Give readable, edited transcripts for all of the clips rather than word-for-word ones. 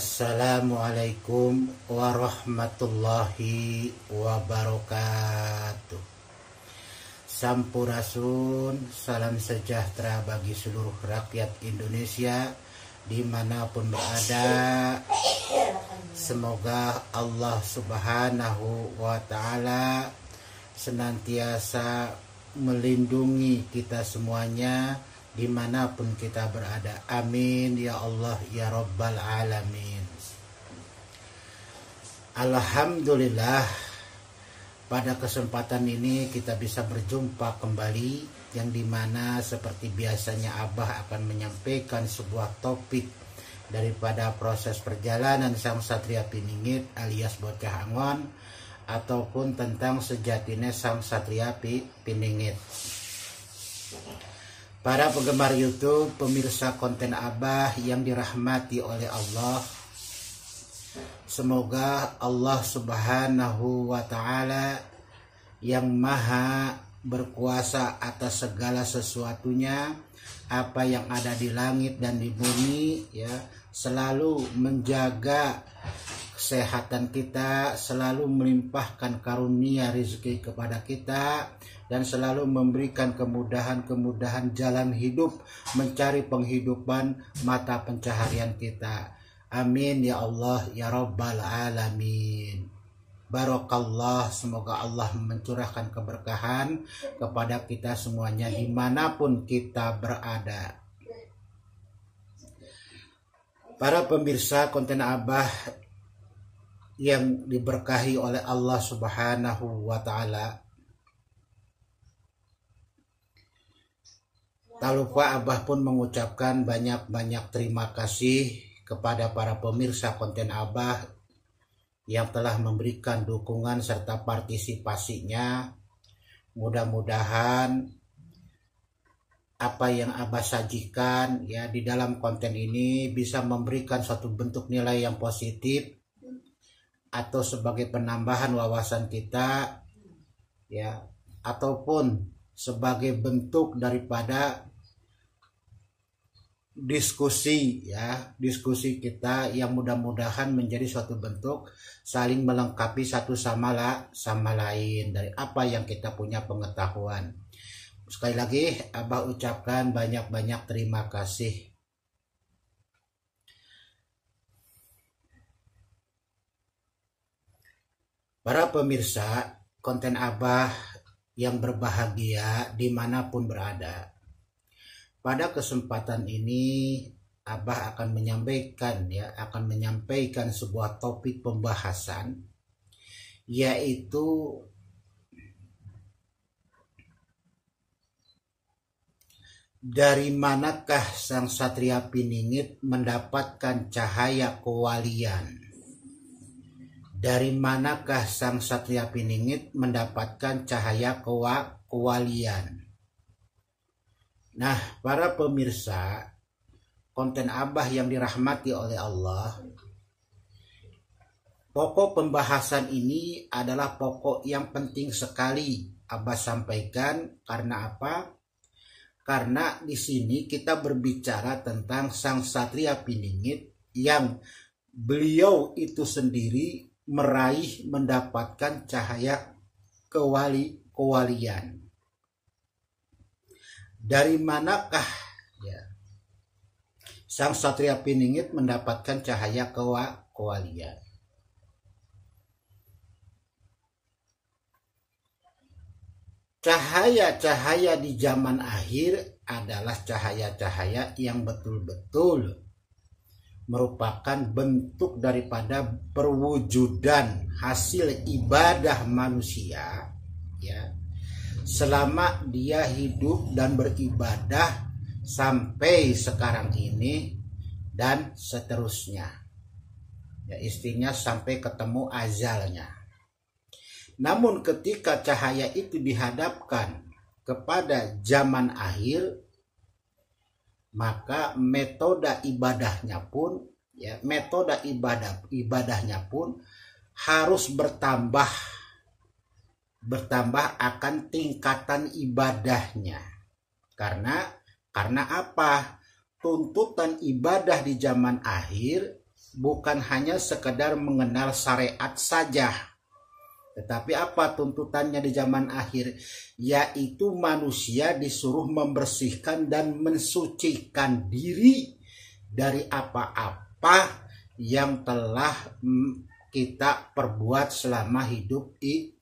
Assalamualaikum warahmatullahi wabarakatuh. Sampurasun, salam sejahtera bagi seluruh rakyat Indonesia dimanapun berada. Semoga Allah Subhanahu wa Ta'ala senantiasa melindungi kita semuanya dimanapun kita berada. Amin ya Allah ya Rabbal Alamin. Alhamdulillah, pada kesempatan ini kita bisa berjumpa kembali, yang dimana seperti biasanya Abah akan menyampaikan sebuah topik daripada proses perjalanan Sang Satria Piningit alias Bocah Angon, ataupun tentang sejatinya Sang Satria Piningit. Para penggemar YouTube, pemirsa konten Abah yang dirahmati oleh Allah, semoga Allah Subhanahu wa Ta'ala yang maha berkuasa atas segala sesuatunya, apa yang ada di langit dan di bumi, ya, selalu menjaga kesehatan kita, selalu melimpahkan karunia rezeki kepada kita, dan selalu memberikan kemudahan-kemudahan jalan hidup, mencari penghidupan mata pencaharian kita. Amin ya Allah ya Rabbal Alamin. Barakallah, semoga Allah mencurahkan keberkahan kepada kita semuanya dimanapun kita berada. Para pemirsa konten Abah yang diberkahi oleh Allah Subhanahu wa Ta'ala, tak lupa Abah pun mengucapkan banyak-banyak terima kasih kepada para pemirsa konten Abah yang telah memberikan dukungan serta partisipasinya. Mudah-mudahan apa yang Abah sajikan ya di dalam konten ini bisa memberikan suatu bentuk nilai yang positif atau sebagai penambahan wawasan kita, ya, ataupun sebagai bentuk daripada diskusi, ya, diskusi kita yang mudah-mudahan menjadi suatu bentuk saling melengkapi satu sama lain dari apa yang kita punya pengetahuan. Sekali lagi Abah ucapkan banyak-banyak terima kasih. Para pemirsa konten Abah yang berbahagia dimanapun berada, pada kesempatan ini Abah akan menyampaikan sebuah topik pembahasan, yaitu dari manakah Sang Satria Piningit mendapatkan cahaya kewalian? Dari manakah Sang Satria Piningit mendapatkan cahaya kewalian? Nah, para pemirsa konten Abah yang dirahmati oleh Allah, pokok pembahasan ini adalah pokok yang penting sekali Abah sampaikan. Karena apa? Karena di sini kita berbicara tentang Sang Satria Piningit yang beliau itu sendiri mendapatkan cahaya kewalian. Dari manakah ya Sang Satria Piningit mendapatkan cahaya kewalian? Cahaya-cahaya di zaman akhir adalah cahaya-cahaya yang betul-betul merupakan bentuk daripada perwujudan hasil ibadah manusia, ya, selama dia hidup dan beribadah sampai sekarang ini dan seterusnya, ya, istinya sampai ketemu azalnya. Namun ketika cahaya itu dihadapkan kepada zaman akhir, maka metode ibadahnya pun harus bertambah akan tingkatan ibadahnya. Karena apa? Tuntutan ibadah di zaman akhir bukan hanya sekedar mengenal syariat saja. Tetapi apa tuntutannya di zaman akhir? Yaitu manusia disuruh membersihkan dan mensucikan diri dari apa-apa yang telah kita perbuat selama hidup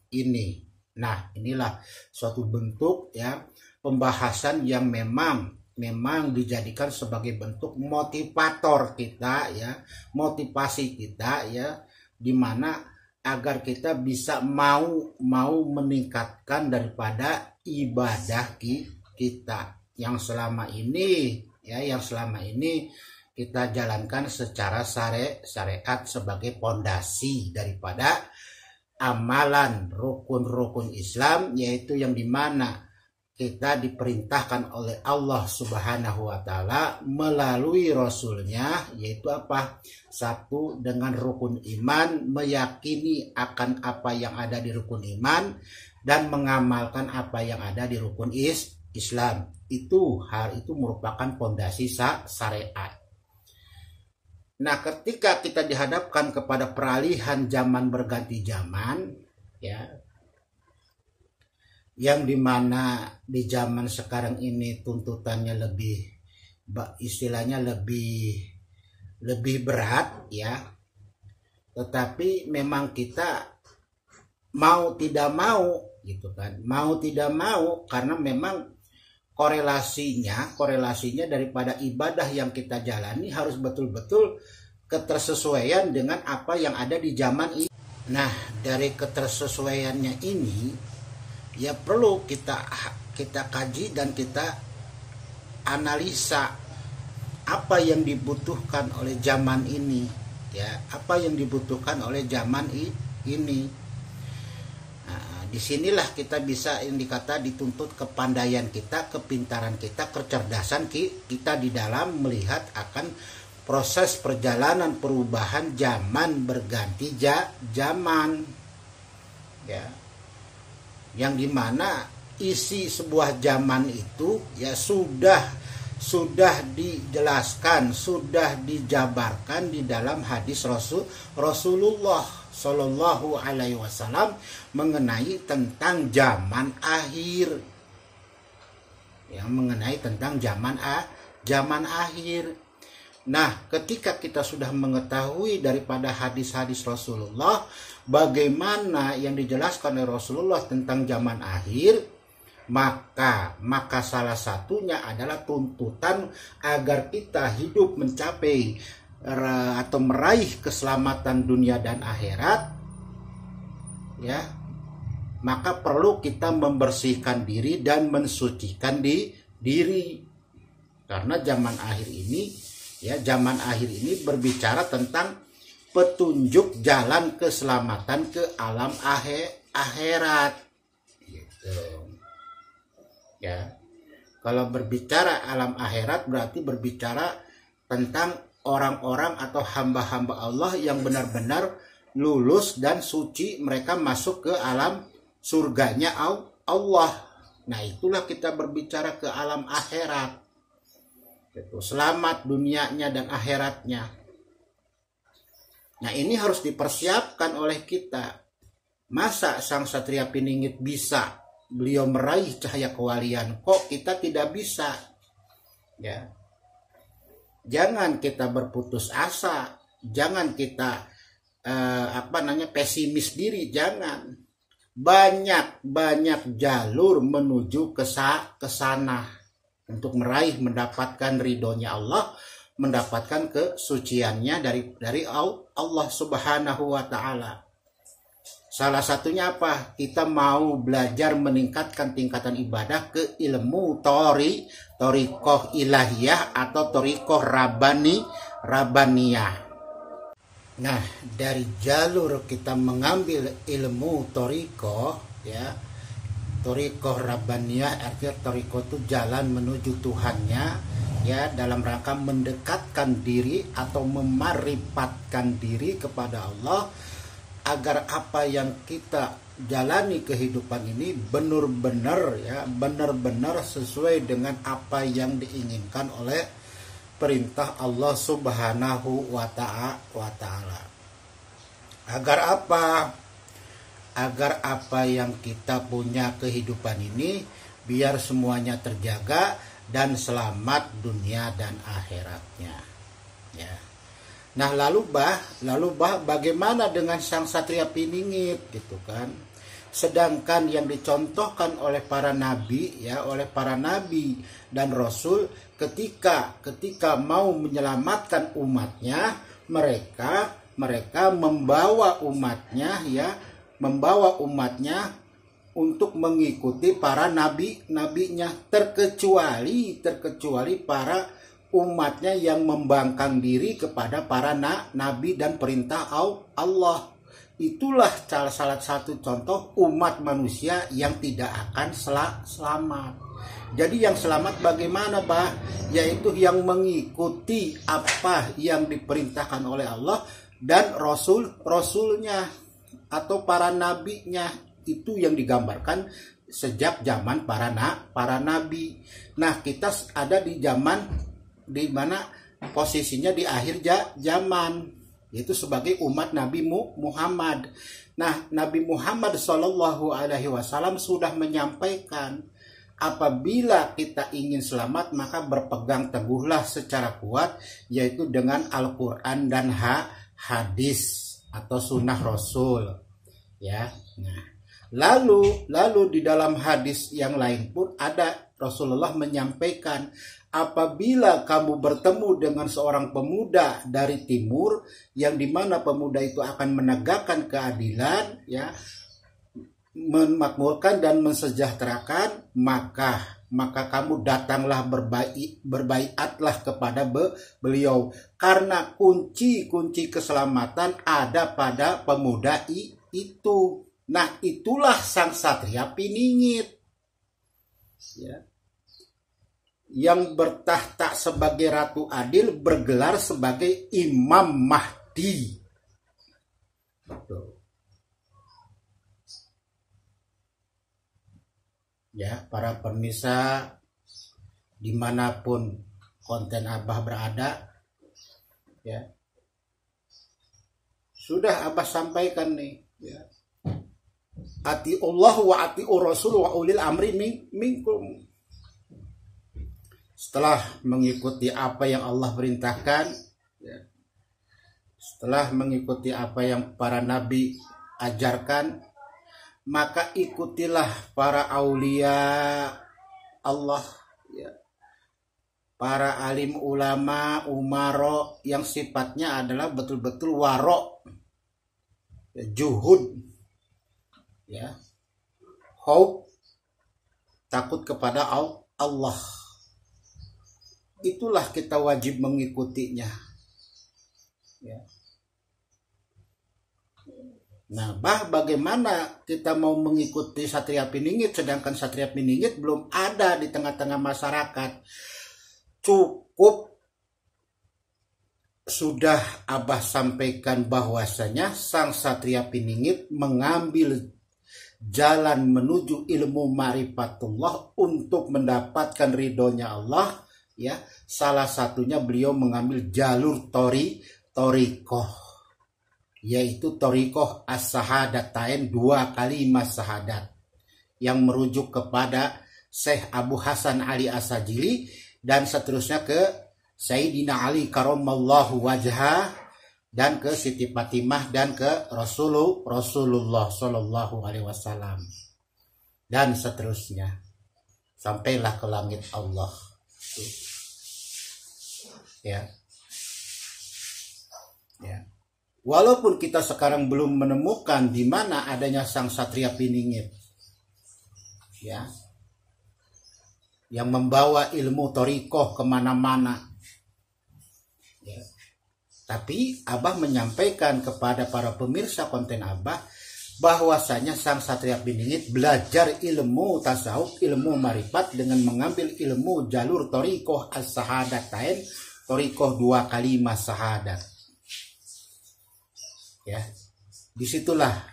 ini. Nah, inilah suatu bentuk ya pembahasan yang memang dijadikan sebagai bentuk motivator kita ya, motivasi kita ya, di mana agar kita bisa mau meningkatkan daripada ibadah kita yang selama ini kita jalankan secara syariat sebagai pondasi daripada amalan rukun-rukun Islam, yaitu yang dimana kita diperintahkan oleh Allah Subhanahu wa Ta'ala melalui Rasulnya, yaitu apa? Satu, dengan rukun iman, meyakini akan apa yang ada di rukun iman dan mengamalkan apa yang ada di rukun Islam. Hal itu merupakan pondasi syariat. Nah, ketika kita dihadapkan kepada peralihan zaman berganti zaman, ya, yang dimana di zaman sekarang ini tuntutannya istilahnya lebih berat ya, tetapi memang kita mau tidak mau gitu kan, mau tidak mau, karena memang korelasinya daripada ibadah yang kita jalani harus betul-betul ketersesuaian dengan apa yang ada di zaman ini. Nah, dari ketersesuaiannya ini ya perlu kita kaji dan kita analisa apa yang dibutuhkan oleh zaman ini ya, apa yang dibutuhkan oleh zaman ini. Nah, disinilah kita bisa dituntut kepandaian kita, kepintaran kita, kecerdasan kita di dalam melihat akan proses perjalanan perubahan zaman berganti zaman ya, yang dimana isi sebuah zaman itu ya sudah dijelaskan, sudah dijabarkan di dalam hadis Rasulullah Shallallahu Alaihi Wasallam mengenai tentang zaman akhir, yang mengenai tentang zaman akhir. Nah, ketika kita sudah mengetahui daripada hadis-hadis Rasulullah, bagaimana yang dijelaskan oleh Rasulullah tentang zaman akhir, maka salah satunya adalah tuntutan agar kita hidup mencapai atau meraih keselamatan dunia dan akhirat, ya, maka perlu kita membersihkan diri dan mensucikan diri, karena zaman akhir ini berbicara tentang petunjuk jalan keselamatan ke alam akhirat gitu. Ya, kalau berbicara alam akhirat berarti berbicara tentang orang-orang atau hamba-hamba Allah yang benar-benar lulus dan suci, mereka masuk ke alam surganya Allah. Nah, itulah kita berbicara ke alam akhirat. Itu selamat dunianya dan akhiratnya. Nah, ini harus dipersiapkan oleh kita. Masa Sang Satria Piningit bisa beliau meraih cahaya kewalian, kok kita tidak bisa? Ya, jangan kita berputus asa, jangan kita pesimis diri, jangan. Banyak jalur menuju ke sana untuk mendapatkan ridhonya Allah, mendapatkan kesuciannya dari Allah Subhanahu wa Ta'ala. Salah satunya apa? Kita mau belajar meningkatkan tingkatan ibadah ke ilmu thoriqoh ilahiyah atau thoriqoh rabbaniyah. Nah, dari jalur kita mengambil ilmu thoriqoh, ya, thoriqoh rabbaniyah, artinya thoriqoh itu jalan menuju Tuhannya, ya, dalam rangka mendekatkan diri atau memarifatkan diri kepada Allah, agar apa yang kita jalani kehidupan ini benar-benar sesuai dengan apa yang diinginkan perintah Allah Subhanahu wa Ta'ala. Agar apa? Agar apa yang kita punya kehidupan ini biar semuanya terjaga dan selamat dunia dan akhiratnya. Ya. Nah, lalu bagaimana dengan sang satria piningit gitu kan? Sedangkan yang dicontohkan oleh para nabi dan rasul ketika mau menyelamatkan umatnya, mereka membawa umatnya untuk mengikuti para nabinya, terkecuali para umatnya yang membangkang diri kepada para nabi dan perintah Allah. Itulah salah satu contoh umat manusia yang tidak akan selamat. Jadi yang selamat bagaimana, Bah? Yaitu yang mengikuti apa yang diperintahkan oleh Allah dan rasulnya atau para nabinya. Itu yang digambarkan sejak zaman para nabi. Nah, kita ada di zaman di mana posisinya di akhir zaman, yaitu sebagai umat Nabi Muhammad. Nah, Nabi Muhammad SAW sudah menyampaikan, apabila kita ingin selamat maka berpegang teguhlah secara kuat, yaitu dengan Al-Quran dan hadis atau sunnah Rasul. Ya, nah. Lalu di dalam hadis yang lain pun ada Rasulullah menyampaikan, apabila kamu bertemu dengan seorang pemuda dari timur, yang dimana pemuda itu akan menegakkan keadilan, ya, memakmurkan dan mensejahterakan, maka kamu datanglah berbaiatlah kepada beliau, karena kunci keselamatan ada pada pemuda itu. Nah, itulah sang satria piningit, ya, yang bertahta sebagai Ratu Adil, bergelar sebagai Imam Mahdi. Ya, para pemirsa dimanapun konten Abah berada, ya, sudah Abah sampaikan nih, ya. Ati Allah wa ati Rasul wa ulil amri minkum. Setelah mengikuti apa yang Allah perintahkan, ya, setelah mengikuti apa yang para nabi ajarkan, maka ikutilah para aulia Allah, ya, para alim ulama umaro yang sifatnya adalah betul-betul waro, ya, juhud, ya, khauf, takut kepada Allah. Itulah kita wajib mengikutinya, ya. Nah, bagaimana kita mau mengikuti satria piningit sedangkan satria piningit belum ada di tengah-tengah masyarakat? Cukup sudah Abah sampaikan bahwasanya sang satria piningit mengambil jalan menuju ilmu ma'rifatullah untuk mendapatkan ridhonya Allah, ya. Salah satunya beliau mengambil jalur torikoh, yaitu torikoh as-sahadatain, 2 kalimat syahadat, yang merujuk kepada Syekh Abu Hasan Ali As-Sajili dan seterusnya ke Sayyidina Ali karamallahu wajhah, dan ke Siti Fatimah dan ke Rasulullah Shallallahu Alaihi Wasallam, dan seterusnya sampailah ke langit Allah, ya. Walaupun kita sekarang belum menemukan di mana adanya sang satria piningit, ya, yang membawa ilmu torikoh kemana-mana, ya. Tapi Abah menyampaikan kepada para pemirsa konten Abah bahwasanya sang satria piningit belajar ilmu tasawuf, ilmu marifat dengan mengambil ilmu jalur torikoh as-sahadatain, torikoh 2 kalimat syahadat. Ya, disitulah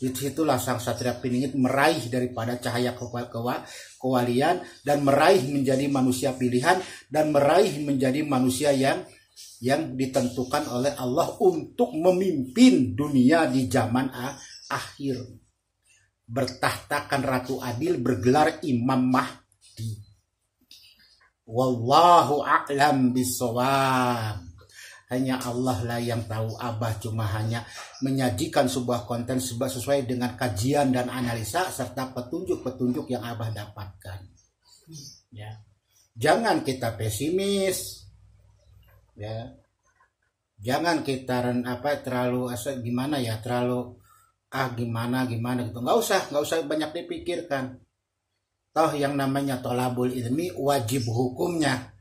Disitulah sang satria piningit meraih daripada cahaya kewalian dan meraih menjadi manusia pilihan dan meraih menjadi manusia yang ditentukan oleh Allah untuk memimpin dunia di zaman akhir. Bertahtakan Ratu Adil, bergelar Imam Mahdi. Wallahu a'lam bishawab. Hanya Allah lah yang tahu. Abah cuma hanya menyajikan sebuah konten sesuai dengan kajian dan analisa serta petunjuk-petunjuk yang Abah dapatkan. Ya. Jangan kita pesimis. Ya. Jangan kita terlalu gimana gitu. Nggak usah banyak dipikirkan. Toh yang namanya tolabul ilmi wajib hukumnya.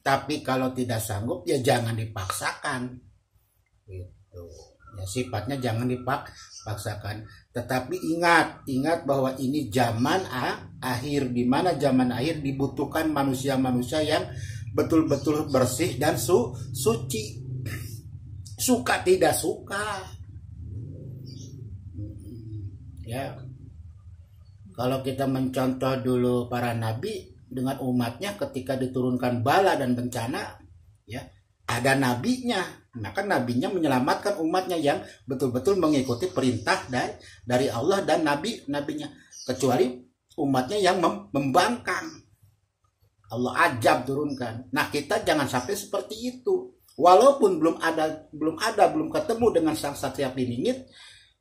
Tapi kalau tidak sanggup ya jangan dipaksakan. Gitu. Ya sifatnya jangan dipaksakan. Tetapi ingat bahwa ini zaman akhir, di mana zaman akhir dibutuhkan manusia-manusia yang betul-betul bersih dan suci. Suka tidak suka. Ya. Kalau kita mencontoh dulu para nabi dengan umatnya ketika diturunkan bala dan bencana, ya ada nabinya, maka nabinya menyelamatkan umatnya yang betul-betul mengikuti perintah dari Allah dan nabinya, kecuali umatnya yang membangkang. Allah ajab turunkan. Nah kita jangan sampai seperti itu. Walaupun belum ketemu dengan sang satria piningit,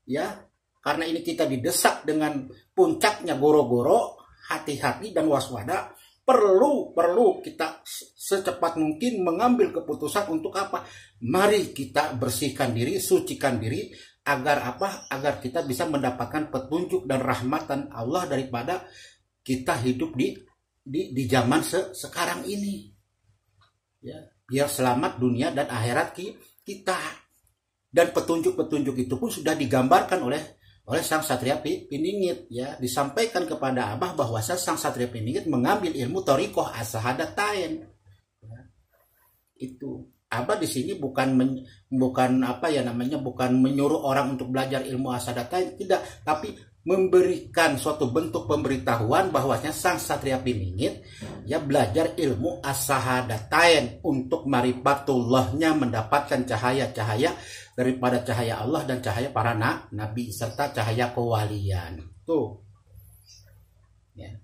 ya karena ini kita didesak dengan puncaknya goro-goro. Hati-hati dan waspada. Perlu kita secepat mungkin mengambil keputusan untuk apa? Mari kita bersihkan diri, sucikan diri agar agar kita bisa mendapatkan petunjuk dan rahmatan Allah daripada kita hidup di zaman sekarang ini. Ya, biar selamat dunia dan akhirat kita. Dan petunjuk-petunjuk itu pun sudah digambarkan oleh sang satria piningit, ya disampaikan kepada Abah bahwa sang satria piningit mengambil ilmu thariqah as-sahadatain. Ya, itu Abah di sini bukan menyuruh orang untuk belajar ilmu as-sahadatain, tidak, tapi memberikan suatu bentuk pemberitahuan bahwasanya sang satria piningit ya belajar ilmu as-sahadatain untuk marifatullahnya, mendapatkan cahaya-cahaya daripada cahaya Allah dan cahaya para nabi serta cahaya kewalian. Tuh. Ya.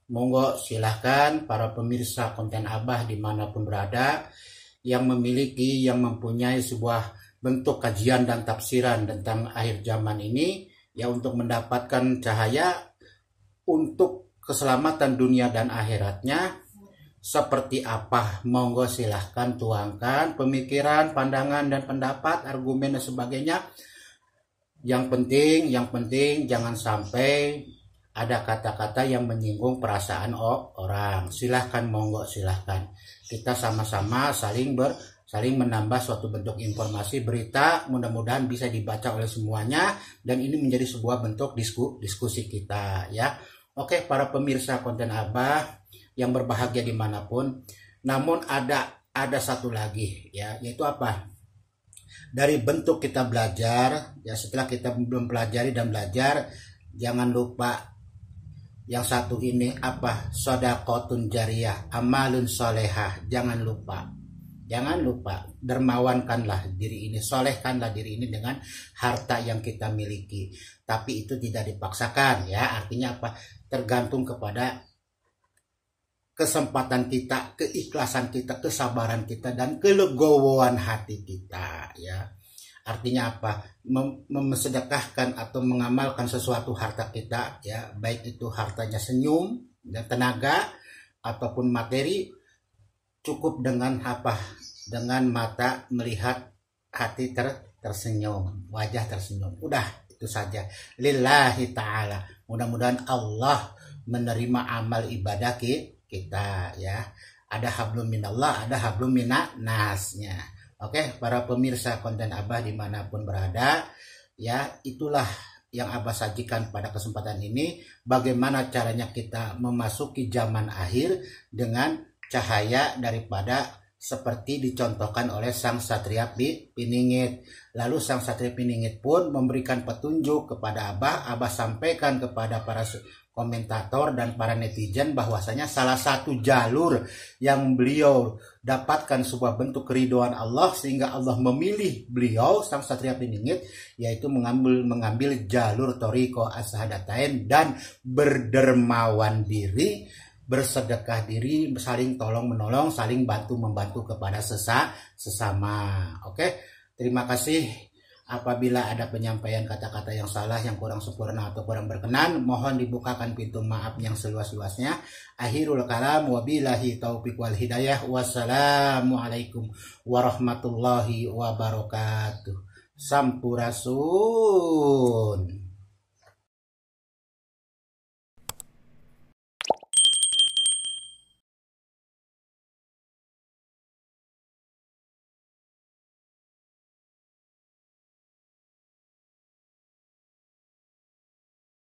Monggo silahkan para pemirsa konten Abah dimanapun berada yang mempunyai sebuah bentuk kajian dan tafsiran tentang akhir zaman ini, ya untuk mendapatkan cahaya untuk keselamatan dunia dan akhiratnya seperti apa, monggo silahkan tuangkan pemikiran, pandangan dan pendapat, argumen dan sebagainya. Yang penting jangan sampai ada kata-kata yang menyinggung perasaan orang. Silahkan, monggo silahkan. Kita sama-sama saling menambah suatu bentuk informasi, berita, mudah-mudahan bisa dibaca oleh semuanya dan ini menjadi sebuah bentuk diskusi kita, ya. Oke, para pemirsa konten Abah yang berbahagia dimanapun, namun ada satu lagi, ya, yaitu apa? Dari bentuk kita belajar, ya setelah kita belum pelajari dan belajar, jangan lupa yang satu ini apa? Shadaqatun jariyah, amalun solehah, jangan lupa. Jangan lupa, dermawankanlah diri ini, solehkanlah diri ini dengan harta yang kita miliki. Tapi itu tidak dipaksakan, ya. Artinya apa? Tergantung kepada kesempatan kita, keikhlasan kita, kesabaran kita, dan kelegowoan hati kita, ya. Artinya apa? Memsedekahkan atau mengamalkan sesuatu harta kita, ya. Baik itu hartanya senyum dan tenaga ataupun materi, cukup dengan apa? Dengan mata melihat, hati tersenyum, wajah tersenyum. Udah, itu saja. Lillahi ta'ala. Mudah-mudahan Allah menerima amal ibadah kita, ya. Ada hablum minallah, ada hablum minannasnya. Oke, para pemirsa konten Abah dimanapun berada, ya itulah yang Abah sajikan pada kesempatan ini. Bagaimana caranya kita memasuki zaman akhir dengan cahaya daripada seperti dicontohkan oleh Sang Satria Piningit. Lalu Sang Satria Piningit pun memberikan petunjuk kepada Abah. Abah sampaikan kepada para komentator dan para netizen bahwasanya salah satu jalur yang beliau dapatkan sebuah bentuk keridhaan Allah sehingga Allah memilih beliau Sang Satria Piningit, yaitu mengambil jalur Thariqah As-Sahadatain dan berdermawan diri, bersedekah diri, saling tolong menolong, saling bantu membantu kepada sesama. Oke, terima kasih. Apabila ada penyampaian kata-kata yang salah, yang kurang sempurna atau kurang berkenan, mohon dibukakan pintu maaf yang seluas-luasnya. Akhirul kalam, wabillahi taufiq wal hidayah. Wassalamualaikum warahmatullahi wabarakatuh. Sampurasun.